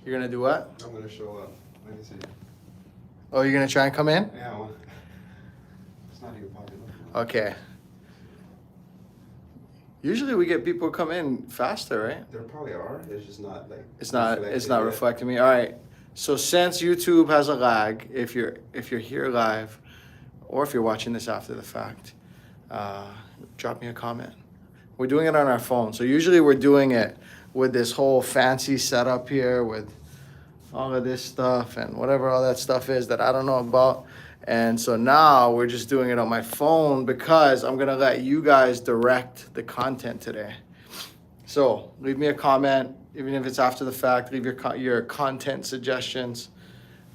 You're gonna do what? I'm gonna show up. Let me see. Oh, you're gonna try and come in? Yeah, well, it's not even popular. Okay. Usually we get people come in faster, right? There probably are. It's just not like. It's not reflecting me. All right. So since YouTube has a lag, if you're here live, or if you're watching this after the fact, drop me a comment. We're doing it on our phone. So usually we're doing it with this whole fancy setup here with all of this stuff and whatever all that stuff is that I don't know about. And so now we're just doing it on my phone because I'm going to let you guys direct the content today. So leave me a comment, even if it's after the fact. Leave your content suggestions.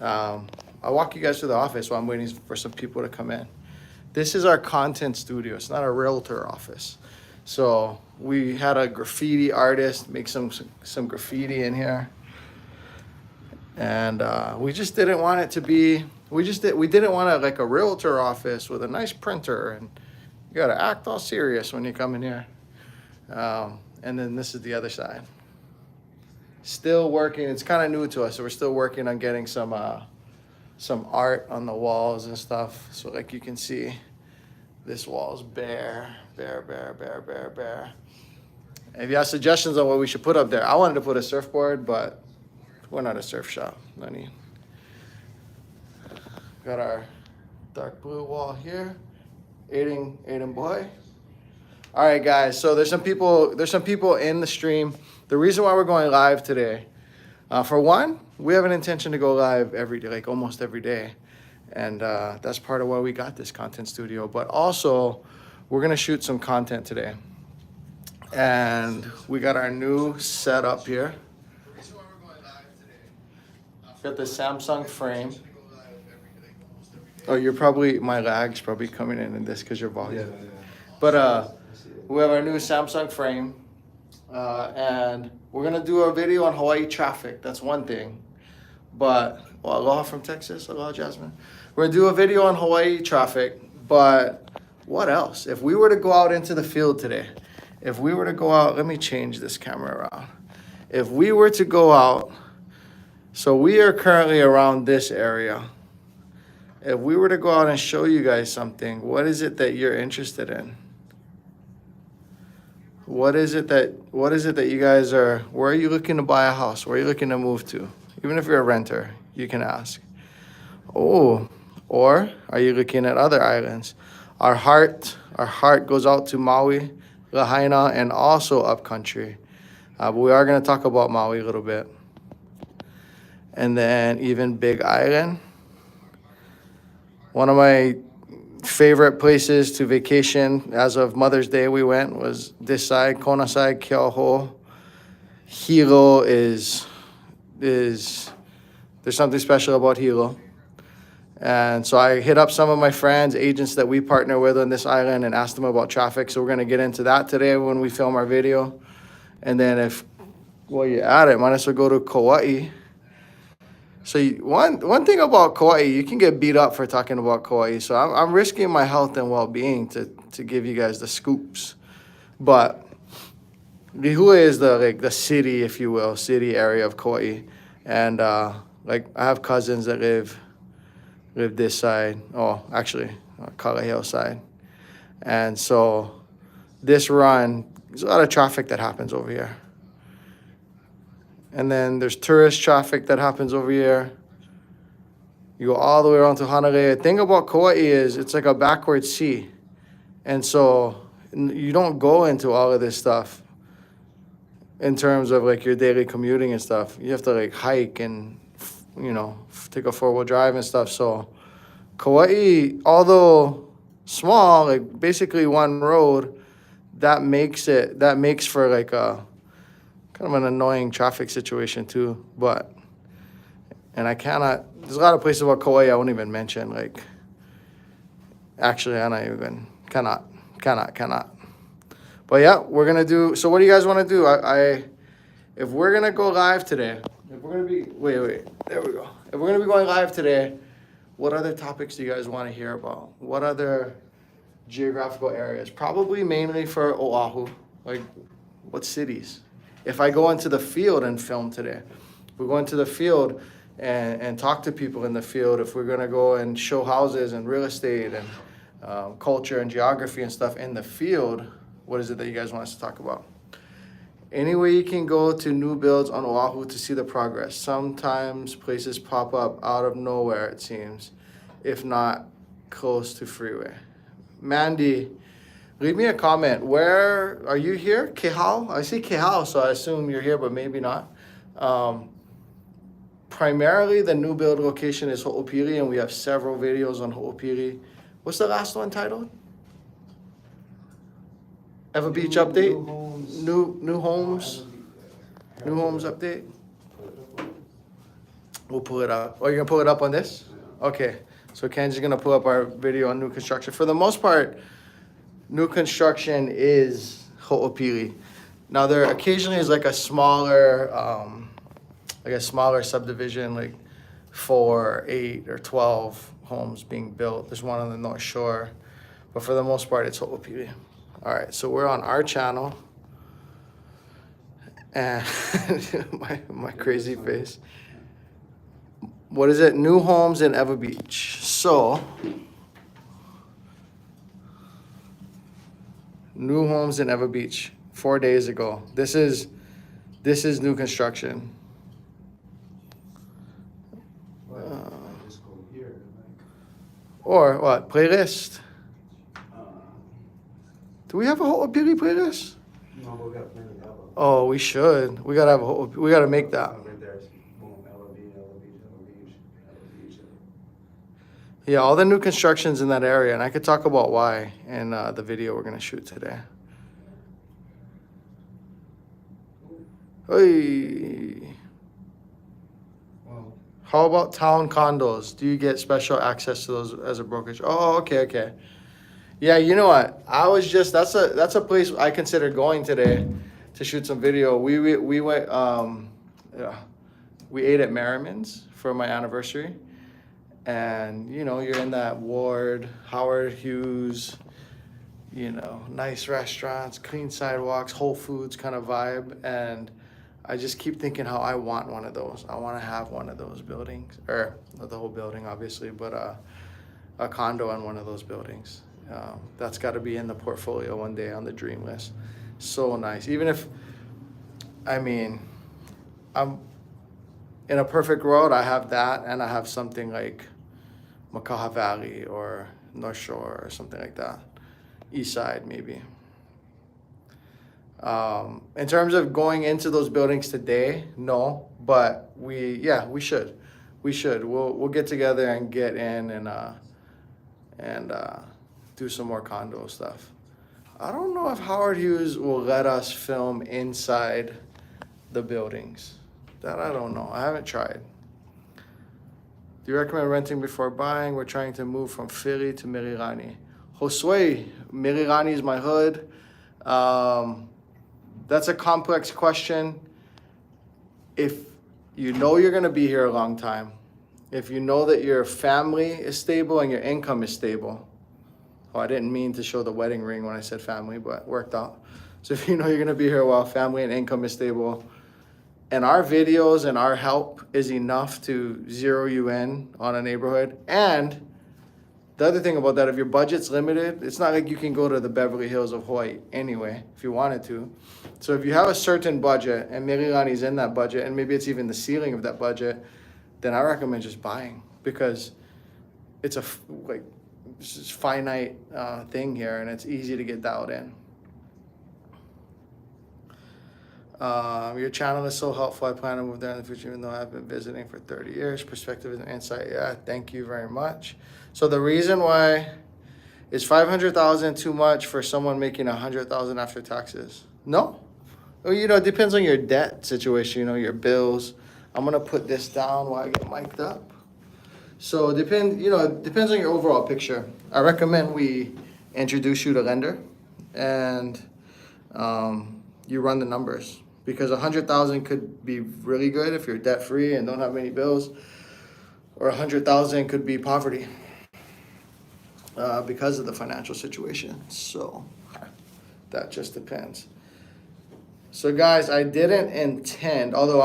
I'll walk you guys through the office while I'm waiting for some people to come in. This is our content studio. It's not a realtor office. So we had a graffiti artist make some graffiti in here. And we just didn't want it to be, we didn't want it like a realtor office with a nice printer, and you got to act all serious when you come in here. And then this is the other side. Still working. It's kind of new to us, so we're still working on getting some art on the walls and stuff. So like you can see, this wall's bare. If you have suggestions on what we should put up there, I wanted to put a surfboard, but we're not a surf shop. No need. Got our dark blue wall here. Aiden boy. All right, guys. So there's some people in the stream. The reason why we're going live today, for one, we have an intention to go live every day, like almost every day, and that's part of why we got this content studio. But also, we're gonna shoot some content today, and we got our new setup here. Got the Samsung frame. Oh, my lag's probably coming in this because your volume. Yeah. But we have our new Samsung frame, and we're gonna do a video on Hawaii traffic. That's one thing. But aloha from Texas, aloha Jasmine. We're gonna do a video on Hawaii traffic. But what else? If we were to go out into the field today, if we were to go out, let me change this camera around. If we were to go out. So we are currently around this area. If we were to go out and show you guys something, what is it that you're interested in? What is it that you guys are, where are you looking to buy a house? Where are you looking to move to? Even if you're a renter, you can ask. Oh, or are you looking at other islands? Our heart goes out to Maui, Lahaina, and also upcountry. But we are going to talk about Maui a little bit. And then even Big Island. One of my favorite places to vacation as of Mother's Day we went was this side, Kona side, Keauhou. Hilo is there's something special about Hilo. And so I hit up some of my friends, agents that we partner with on this island, and asked them about traffic. So we're going to get into that today when we film our video. And then while you're at it, might as well go to Kauai. So one thing about Kauai, you can get beat up for talking about Kauai. So I'm risking my health and well-being to give you guys the scoops. But Lihue is the city, if you will, city area of Kauai. And I have cousins that live this side. Oh, actually, Kalaheo side. And so this run, there's a lot of traffic that happens over here. And then there's tourist traffic that happens over here. You go all the way around to Hanalei. The thing about Kauai is it's like a backward sea. And so you don't go into all of this stuff in terms of like your daily commuting and stuff. You have to like hike and, take a 4-wheel drive and stuff. So Kauai, although small, like basically one road, that makes for like a kind of an annoying traffic situation too. And there's a lot of places about Kauai I won't even mention. Like, actually, cannot. But yeah, we're going to do, so what do you guys want to do? If we're going to go live today, if we're going to be, wait, there we go. If we're going to be going live today, what other topics do you guys want to hear about? What other geographical areas? Probably mainly for Oahu. Like, what cities? If I go into the field and film today, We're going to the field and talk to people in the field. If we're gonna go and show houses and real estate and culture and geography and stuff in the field, what is it that you guys want us to talk about? Any way you can go to new builds on Oahu to see the progress. Sometimes places pop up out of nowhere, it seems, if not close to freeway. Mandy, leave me a comment. Where are you here? Kehau? I see Kehau, so I assume you're here, but maybe not. Primarily, the new build location is Ho'opili, and we have several videos on Ho'opili. What's the last one titled? Ever Beach update? New homes. New homes update. We'll pull it up. Oh, you're gonna pull it up on this? Okay. So Ken's gonna pull up our video on new construction. For the most part, new construction is Ho'opili. Now there occasionally is like a smaller subdivision, like 4, 8, or 12 homes being built. There's one on the North Shore, but for the most part, it's Ho'opili. All right, so we're on our channel, and my crazy face. What is it? New homes in Ever Beach. So, new homes in Ever Beach 4 days ago. This is new construction. Or what? Playlist. Do we have a Ho'opili playlist? No, but we got plenty of albums. Oh, we should. We gotta have we gotta make that. Right there's boom, LOB, LOB. Yeah, all the new constructions in that area, and I could talk about why in the video we're gonna shoot today. Hey. Well, How about town condos? Do you get special access to those as a brokerage? Oh, okay. Yeah, you know what? That's a place I considered going today to shoot some video. We went we ate at Merriman's for my anniversary, and you're in that ward, Howard Hughes, nice restaurants, clean sidewalks, Whole Foods kind of vibe, and I just keep thinking how I want one of those. I want to have one of those buildings, or not the whole building, obviously, but a condo in one of those buildings. That's got to be in the portfolio one day on the dream list. So nice. Even if, I'm in a perfect world, I have that, and I have something like Makaha Valley or North Shore or something like that. East Side, maybe. In terms of going into those buildings today, no, but we should. We'll get together and get in and do some more condo stuff. I don't know if Howard Hughes will let us film inside the buildings. That I don't know. I haven't tried. Do you recommend renting before buying? We're trying to move from Philly to Mirirani. Josue, Mirirani is my hood. That's a complex question. If you know you're going to be here a long time, if you know that your family is stable and your income is stable. Oh, I didn't mean to show the wedding ring when I said family, but it worked out. So if you know you're going to be here a while, family and income is stable, and our videos and our help is enough to zero you in on a neighborhood. And the other thing about that, if your budget's limited, it's not like you can go to the Beverly Hills of Hawaii anyway, if you wanted to. So if you have a certain budget, and Mirirani's in that budget, and maybe it's even the ceiling of that budget, then I recommend just buying, because it's this finite thing here, and it's easy to get dialed in. Your channel is so helpful. I plan to move there in the future, even though I've been visiting for 30 years. Perspective and insight. Yeah, thank you very much. So the reason why is $500,000 too much for someone making $100,000 after taxes? No. Well, it depends on your debt situation, your bills. I'm gonna put this down while I get mic'd up. So it depends on your overall picture. I recommend we introduce you to lender, and you run the numbers, because $100,000 could be really good if you're debt free and don't have many bills, or $100,000 could be poverty because of the financial situation. So that just depends. So guys, I didn't intend, although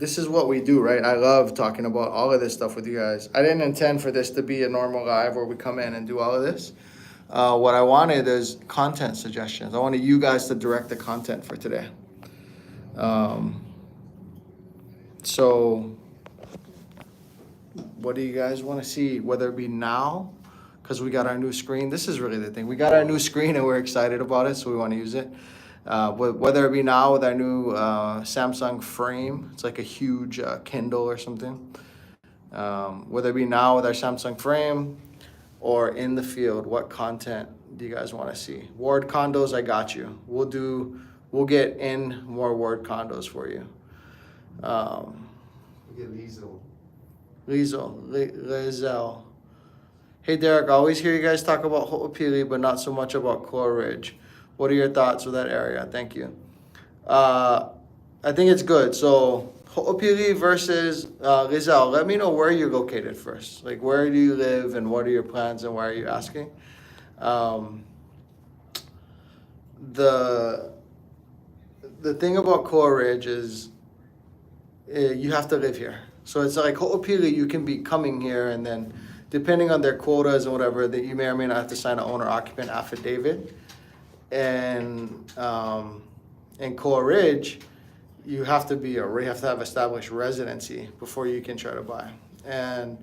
this is what we do, right? I love talking about all of this stuff with you guys. I didn't intend for this to be a normal live where we come in and do all of this. What I wanted is content suggestions. I wanted you guys to direct the content for today. So what do you guys want to see? Whether it be now, because we got our new screen. This is really the thing. We got our new screen and we're excited about it, so we want to use it. Whether it be now with our new Samsung frame, it's like a huge Kindle or something. Whether it be now with our Samsung frame or in the field, what content do you guys want to see? Ward condos, I got you. We'll get in more ward condos for you. We get Liesel. Lizel. Hey Derek, I always hear you guys talk about Ho'opili, but not so much about Coral Ridge. What are your thoughts with that area? Thank you. I think it's good. So Ho'opili versus Rizal. Let me know where you're located first. Like, where do you live and what are your plans and why are you asking? The thing about Coral Ridge is you have to live here. So it's like Ho'opili, you can be coming here and then depending on their quotas and whatever, that you may or may not have to sign an owner-occupant affidavit. And in Coral Ridge, you have to have established residency before you can try to buy. And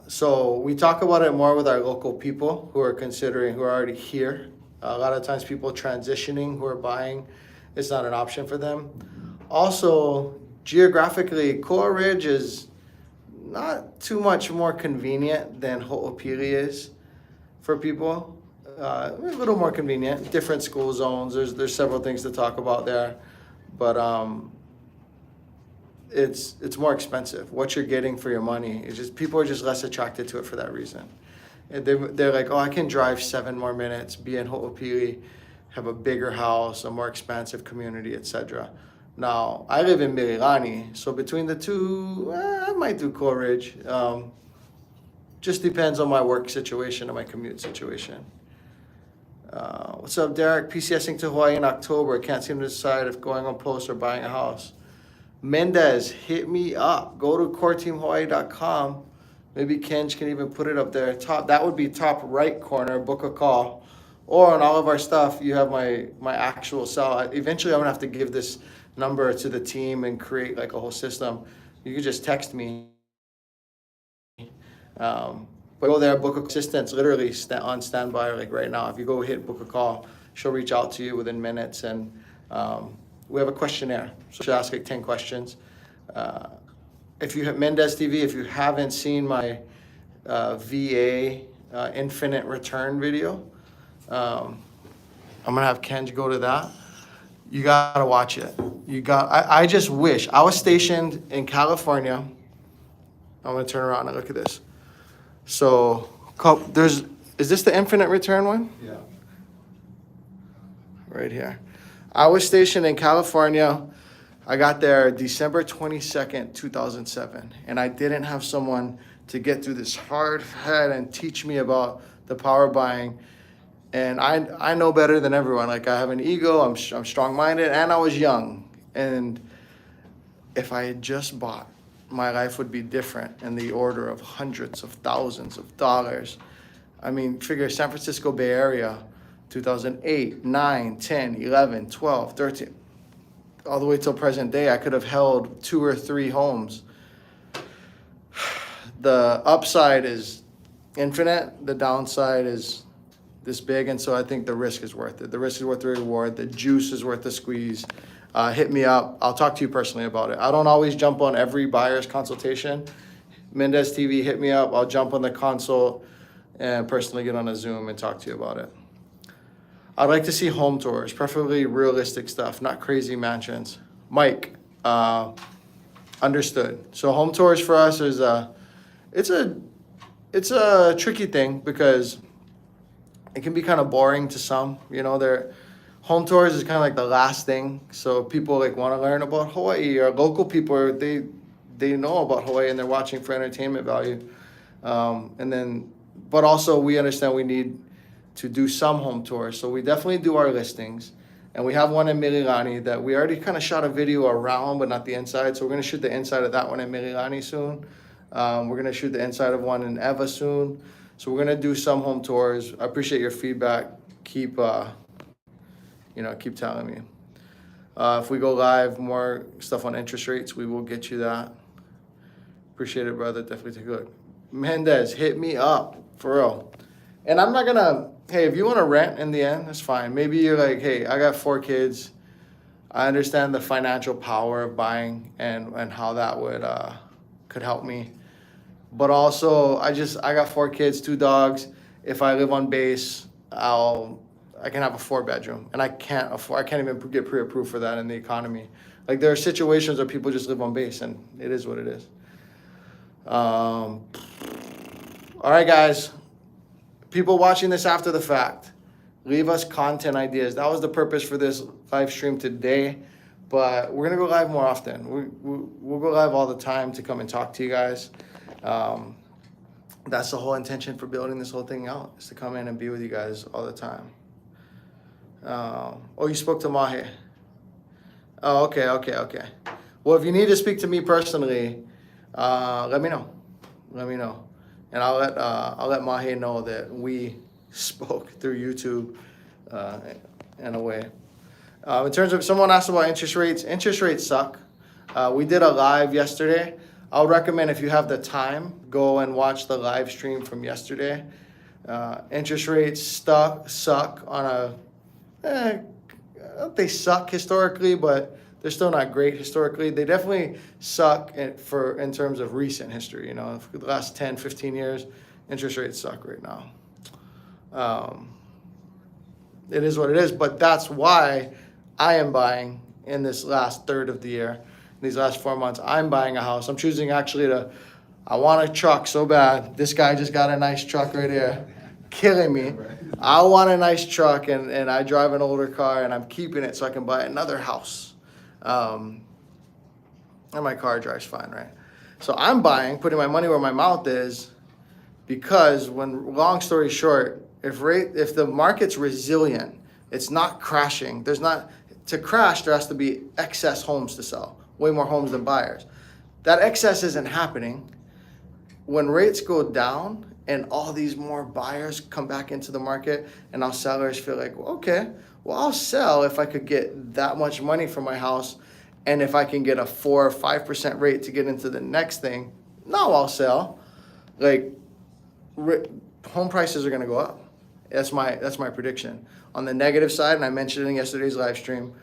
so we talk about it more with our local people who are already here. A lot of times people transitioning who are buying, it's not an option for them. Also, geographically, Coral Ridge is not too much more convenient than Ho'opili is for people. A little more convenient, different school zones. There's several things to talk about there, but it's more expensive. What you're getting for your money is just people are just less attracted to it for that reason. And they're like, oh, I can drive 7 more minutes, be in Ho'opili, have a bigger house, a more expansive community, etc. Now, I live in Mililani, so between the two, I might do Coral Ridge. Just depends on my work situation and my commute situation. What's up, Derek? PCSing to Hawaii in October. Can't seem to decide if going on post or buying a house. Mendez, hit me up. Go to coreteamhawaii.com. Maybe Kenj can even put it up there. That would be top right corner. Book a call. Or on all of our stuff, you have my actual cell. Eventually, I'm going to have to give this number to the team and create like a whole system. You can just text me. But go there, book a assistance, literally on standby like right now. If you go hit book a call, she'll reach out to you within minutes. And we have a questionnaire. So she'll ask like 10 questions. If you have Mendez TV, if you haven't seen my VA infinite return video, I'm gonna have Kenj go to that. You gotta watch it. I just wish I was stationed in California. I'm gonna turn around and look at this. So is this the infinite return one? Yeah. Right here. I was stationed in California. I got there December 22nd, 2007, and I didn't have someone to get through this hard head and teach me about the power buying. And I know better than everyone. Like, I have an ego, I'm strong-minded, and I was young. And if I had just bought, my life would be different in the order of hundreds of thousands of dollars. I mean, figure San Francisco Bay Area, 2008, 9, 10, 11, 12, 13, all the way till present day, I could have held 2 or 3 homes. The upside is infinite, the downside is this big, and so I think the risk is worth it. The risk is worth the reward, the juice is worth the squeeze. Hit me up. I'll talk to you personally about it. I don't always jump on every buyer's consultation. Mendez TV, hit me up. I'll jump on the consult and personally get on a Zoom and talk to you about it. I'd like to see home tours, preferably realistic stuff, not crazy mansions. Mike, understood. So home tours for us is it's a tricky thing because it can be kind of boring to some. You know, home tours is kind of like the last thing. So people like want to learn about Hawaii, or local people, they know about Hawaii and they're watching for entertainment value. But also we understand we need to do some home tours. So we definitely do our listings. And we have one in Mililani that we already kind of shot a video around, but not the inside. So we're going to shoot the inside of that one in Mililani soon. We're going to shoot the inside of one in Eva soon. So we're going to do some home tours. I appreciate your feedback. Keep telling me. If we go live, more stuff on interest rates, we will get you that. Appreciate it, brother. Definitely take a look. Mendez, hit me up, for real. And I'm not gonna, hey, if you wanna rent in the end, that's fine. Maybe you're like, hey, I got 4 kids. I understand the financial power of buying and how that would could help me. But also, I got 4 kids, 2 dogs. If I live on base, I can have a 4-bedroom, and I can't even get pre-approved for that in the economy. Like, there are situations where people just live on base, and it is what it is. All right, guys. People watching this after the fact, leave us content ideas. That was the purpose for this live stream today, but we're gonna go live more often. We'll go live all the time to come and talk to you guys. That's the whole intention for building this whole thing out, is to come in and be with you guys all the time. Oh, you spoke to Mahe. Oh, okay. Well, if you need to speak to me personally, let me know. And I'll let Mahe know that we spoke through YouTube in a way. In terms of, someone asked about interest rates suck. We did a live yesterday. I'll recommend, if you have the time, go and watch the live stream from yesterday. Interest rates suck on they suck historically, but they're still not great historically. They definitely suck in terms of recent history. You know, for the last 10, 15 years, interest rates suck right now. It is what it is, but that's why I am buying in this last third of the year. These last 4 months, I'm buying a house. I'm choosing actually I want a truck so bad. This guy just got a nice truck right here, killing me. I want a nice truck, and I drive an older car, and I'm keeping it so I can buy another house. And my car drives fine, right? So I'm putting my money where my mouth is, because long story short, if the market's resilient, it's not crashing. To crash, there has to be excess homes to sell, way more homes than buyers. That excess isn't happening. When rates go down and all these more buyers come back into the market, and now sellers feel like, well, okay, I'll sell if I could get that much money for my house, and if I can get a 4 or 5% rate to get into the next thing, now I'll sell. Like, home prices are going to go up. That's my prediction. On the negative side, and I mentioned it in yesterday's live stream,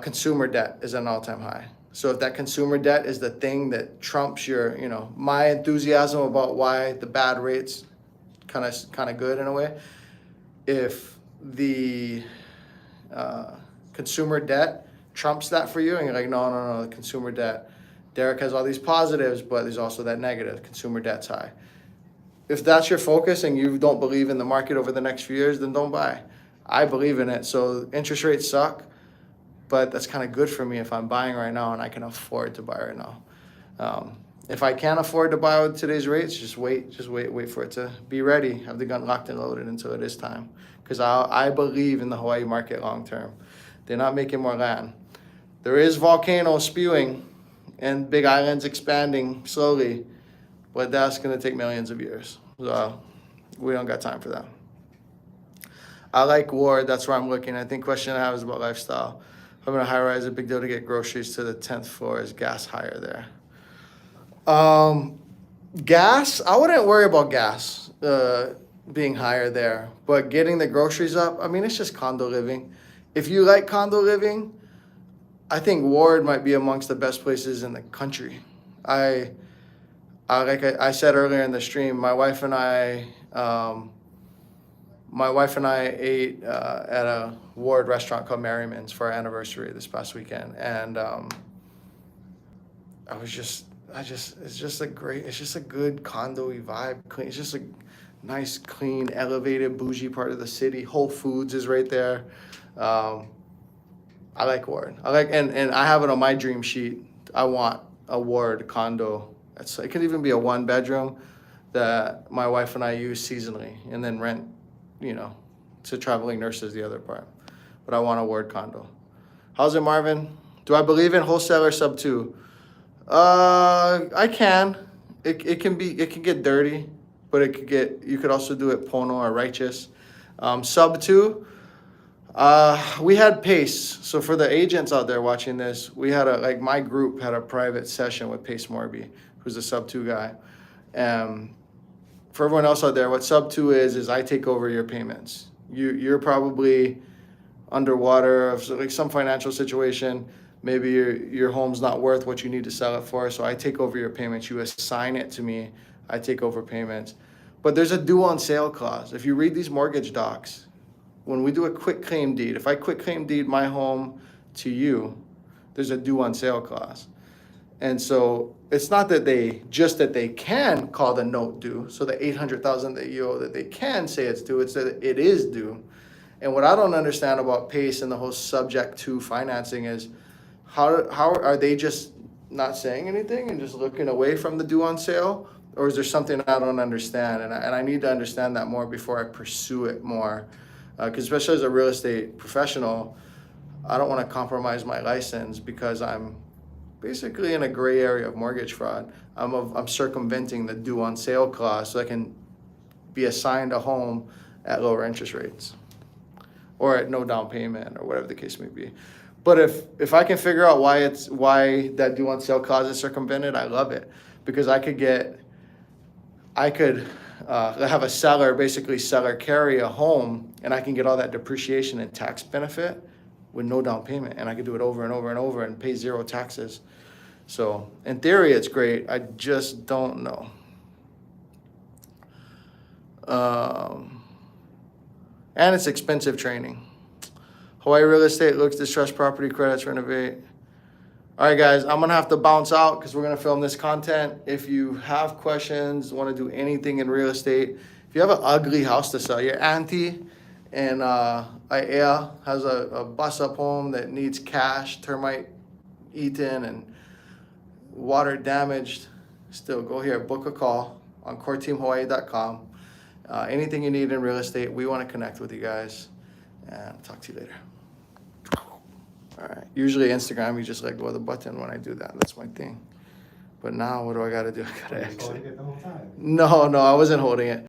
consumer debt is at an all-time high. So if that consumer debt is the thing that trumps my enthusiasm about why the bad rates kind of good in a way, if the consumer debt trumps that for you, and you're like, no, the consumer debt, Derek has all these positives, but there's also that negative, consumer debt's high. If that's your focus and you don't believe in the market over the next few years, then don't buy. I believe in it. So interest rates suck, but that's kind of good for me if I'm buying right now and I can afford to buy right now. If I can't afford to buy with today's rates, just wait for it to be ready. Have the gun locked and loaded until it is time. Because I believe in the Hawaii market long term. They're not making more land. There is volcanoes spewing and big islands expanding slowly, but that's going to take millions of years. So we don't got time for that. I like Ward. That's where I'm looking. I think question I have is about lifestyle. If I'm in a high rise, a big deal to get groceries to the 10th floor. Is gas higher there? Gas, I wouldn't worry about gas being higher there, but getting the groceries up, I mean, it's just condo living. If you like condo living, I think Ward might be amongst the best places in the country. Like I said earlier in the stream, my wife and I ate at a Ward restaurant called Merriman's for our anniversary this past weekend, and it's just a good condo-y vibe. It's just a nice, clean, elevated, bougie part of the city. Whole Foods is right there. I like Ward. And I have it on my dream sheet. I want a Ward condo. It could even be a 1-bedroom that my wife and I use seasonally, and then rent, to traveling nurses the other part. but I want a word condo. How's it, Marvin? Do I believe in wholesaler sub 2? I can. It can get dirty, but you could also do it Pono or Righteous. Sub 2, we had Pace. So for the agents out there watching this, we had my group had a private session with Pace Morby, who's a sub 2 guy. For everyone else out there, what sub 2 is I take over your payments. You're probably underwater of like some financial situation. Maybe your home's not worth what you need to sell it for. So I take over your payments. You assign it to me. I take over payments. But there's a due on sale clause. If you read these mortgage docs, when we do a quick claim deed, if I quick claim deed my home to you, there's a due on sale clause. And so it's not that they can call the note due. So the $800,000 that you owe, that they can say it's due. It's that it is due. And what I don't understand about PACE and the whole subject to financing is how are they just not saying anything and just looking away from the due on sale? Or is there something I don't understand? And I need to understand that more before I pursue it more. Because especially as a real estate professional, I don't want to compromise my license because I'm basically in a gray area of mortgage fraud. I'm circumventing the due on sale clause so I can be assigned a home at lower interest rates or at no down payment or whatever the case may be. But if I can figure out why that due on sale clause is circumvented, I love it, because I could have a seller carry a home, and I can get all that depreciation and tax benefit with no down payment, and I could do it over and over and over and pay zero taxes. So in theory, it's great. I just don't know. And it's expensive training. Hawaii real estate looks distressed property credits renovate. All right, guys, I'm going to have to bounce out because we're going to film this content. If you have questions, want to do anything in real estate, if you have an ugly house to sell, your auntie in Aiea has a bust-up home that needs cash, termite eaten, and water damaged, still go here, book a call on coreteamhawaii.com. Anything you need in real estate, we want to connect with you guys. And I'll talk to you later. All right. Usually Instagram, you just let go of the button when I do that. That's my thing. But now, what do I got to do? I got to exit. Holding it the whole time. No, I wasn't holding it.